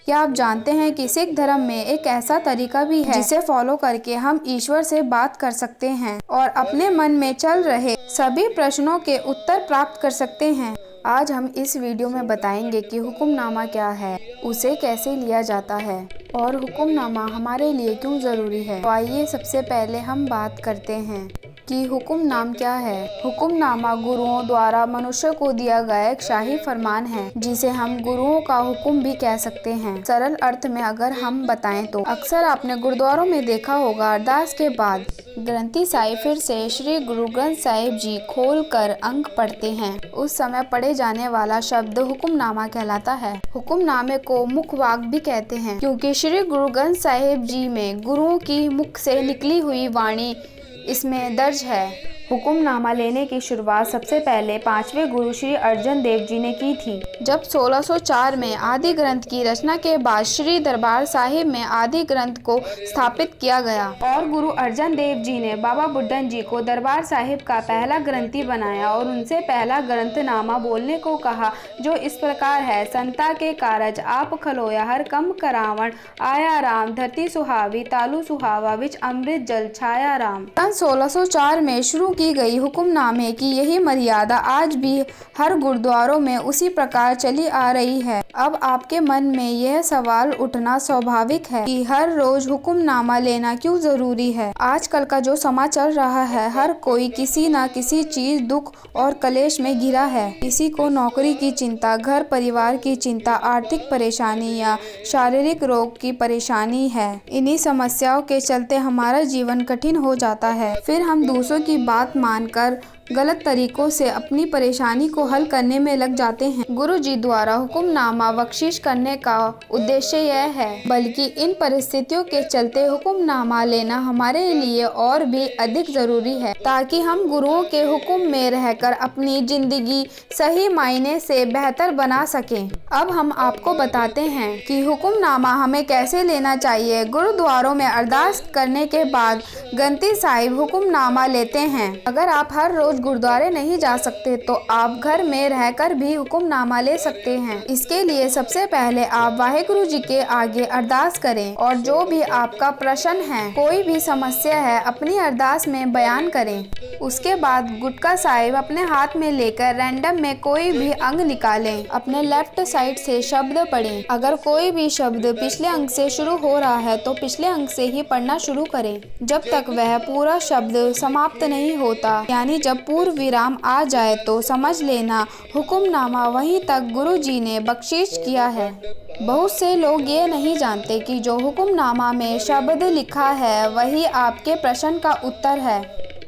क्या आप जानते हैं कि सिख धर्म में एक ऐसा तरीका भी है जिसे फॉलो करके हम ईश्वर से बात कर सकते हैं और अपने मन में चल रहे सभी प्रश्नों के उत्तर प्राप्त कर सकते हैं। आज हम इस वीडियो में बताएंगे कि हुक्मनामा क्या है, उसे कैसे लिया जाता है और हुक्मनामा हमारे लिए क्यों ज़रूरी है। तो आइए सबसे पहले हम बात करते हैं कि हुक्मनामा क्या है। हुक्मनामा गुरुओं द्वारा मनुष्य को दिया गया एक शाही फरमान है, जिसे हम गुरुओं का हुक्म भी कह सकते हैं। सरल अर्थ में अगर हम बताएं तो अक्सर आपने गुरुद्वारों में देखा होगा, अरदास के बाद ग्रंथी साहिब फिर से श्री गुरु ग्रंथ साहिब जी खोल कर अंक पढ़ते हैं। उस समय पढ़े जाने वाला शब्द हुक्मनामा कहलाता है। हुक्मनामे को मुखवाक भी कहते हैं, क्योंकि श्री गुरु ग्रंथ साहिब जी में गुरुओं की मुख से निकली हुई वाणी इसमें दर्ज है। हुक्मनामा लेने की शुरुआत सबसे पहले 5वें गुरु श्री अर्जन देव जी ने की थी, जब 1604 में आदि ग्रंथ की रचना के बाद श्री दरबार साहिब में आदि ग्रंथ को स्थापित किया गया और गुरु अर्जन देव जी ने बाबा बुड्ढन जी को दरबार साहिब का पहला ग्रंथी बनाया और उनसे पहला ग्रंथनामा बोलने को कहा, जो इस प्रकार है। संता के कारज आप खलोया, हर कम करावण आया राम, धरती सुहावी तालू सुहावा, विच अमृत जल छाया राम। 1604 में शुरू की गई हुक्मनामे की यही मर्यादा आज भी हर गुरुद्वारों में उसी प्रकार चली आ रही है। अब आपके मन में यह सवाल उठना स्वाभाविक है कि हर रोज हुक्मनामा लेना क्यों जरूरी है। आजकल का जो समाज चल रहा है, हर कोई किसी न किसी चीज, दुख और कलेश में घिरा है। किसी को नौकरी की चिंता, घर परिवार की चिंता, आर्थिक परेशानी या शारीरिक रोग की परेशानी है। इन्हीं समस्याओं के चलते हमारा जीवन कठिन हो जाता है। फिर हम दूसरों की बात मानकर गलत तरीकों से अपनी परेशानी को हल करने में लग जाते हैं। गुरु जी द्वारा हुक्मनामा बख्शिश करने का उद्देश्य यह है, बल्कि इन परिस्थितियों के चलते हुक्मनामा लेना हमारे लिए और भी अधिक जरूरी है, ताकि हम गुरुओं के हुक्म में रहकर अपनी जिंदगी सही मायने से बेहतर बना सकें। अब हम आपको बताते हैं कि हुक्मनामा हमें कैसे लेना चाहिए। गुरुद्वारों में अरदास करने के बाद ग्रंथी साहिब हुक्मनामा लेते हैं। अगर आप हर रोज गुरुद्वारे नहीं जा सकते तो आप घर में रहकर भी हुक्मनामा ले सकते हैं। इसके लिए सबसे पहले आप वाहेगुरु जी के आगे अरदास करें और जो भी आपका प्रश्न है, कोई भी समस्या है, अपनी अरदास में बयान करें। उसके बाद गुटका साहिब अपने हाथ में लेकर रैंडम में कोई भी अंग निकालें। अपने लेफ्ट साइड से शब्द पढ़ें। अगर कोई भी शब्द पिछले अंग से शुरू हो रहा है तो पिछले अंग से ही पढ़ना शुरू करें, जब तक वह पूरा शब्द समाप्त नहीं होता, यानी जब पूर्ण विराम आ जाए तो समझ लेना हुक्मनामा वहीं तक गुरु जी ने बख्शिश किया है। बहुत से लोग ये नहीं जानते कि जो हुक्मनामा में शब्द लिखा है वही आपके प्रश्न का उत्तर है।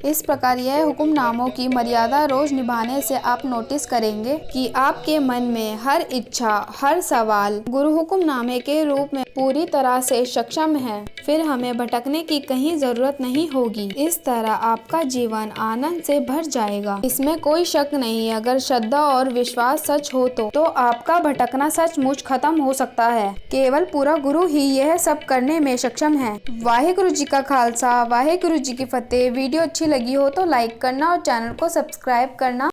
इस प्रकार यह हुक्मनामों की मर्यादा रोज निभाने से आप नोटिस करेंगे कि आपके मन में हर इच्छा, हर सवाल गुरु हुक्मनामे के रूप में पूरी तरह से सक्षम है। फिर हमें भटकने की कहीं जरूरत नहीं होगी। इस तरह आपका जीवन आनंद से भर जाएगा, इसमें कोई शक नहीं। अगर श्रद्धा और विश्वास सच हो तो आपका भटकना सचमुच खत्म हो सकता है। केवल पूरा गुरु ही यह सब करने में सक्षम है। वाहेगुरु जी का खालसा, वाहेगुरु जी की फतेह। वीडियो अच्छी लगी हो तो लाइक करना और चैनल को सब्सक्राइब करना